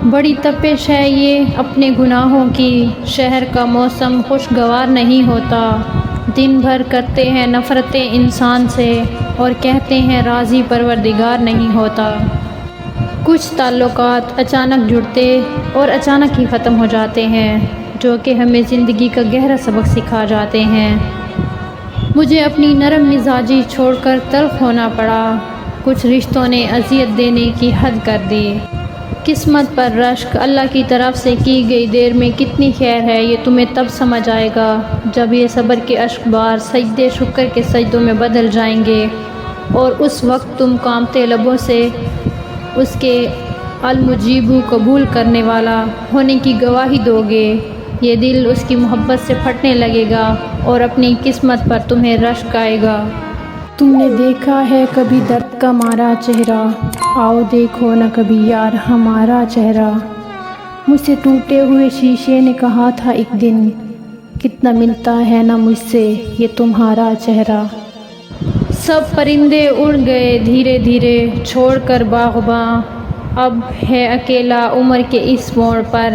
بڑی تپش ہے یہ اپنے گناہوں کی، شہر کا موسم خوشگوار نہیں ہوتا۔ دن بھر کرتے ہیں نفرتیں انسان سے اور کہتے ہیں راضی پروردگار نہیں ہوتا۔ کچھ تعلقات اچانک جڑتے اور اچانک ہی ختم ہو جاتے ہیں، جو کہ ہمیں زندگی کا گہرا سبق سکھا جاتے ہیں۔ مجھے اپنی نرم مزاجی چھوڑ کر تلخ ہونا پڑا، کچھ رشتوں نے اذیت دینے کی حد کر دی۔ قسمت پر رشک اللہ کی طرف سے کی گئی دیر میں کتنی خیر ہے، یہ تمہیں تب سمجھ آئے گا جب یہ صبر کے اشک بار سجدے شکر کے سجدوں میں بدل جائیں گے، اور اس وقت تم کانپتے لبوں سے اس کے المجیب قبول کرنے والا ہونے کی گواہی دو گے۔ یہ دل اس کی محبت سے پھٹنے لگے گا اور اپنی قسمت پر تمہیں رشک آئے گا۔ تم نے دیکھا ہے کبھی درد کا مارا چہرہ، آؤ دیکھو نہ کبھی یار ہمارا چہرہ۔ مجھ سے ٹوٹے ہوئے شیشے نے کہا تھا ایک دن، کتنا ملتا ہے نا مجھ سے یہ تمہارا چہرہ۔ سب پرندے اڑ گئے دھیرے دھیرے چھوڑ کر باغباں، اب ہے اکیلا عمر کے اس موڑ پر۔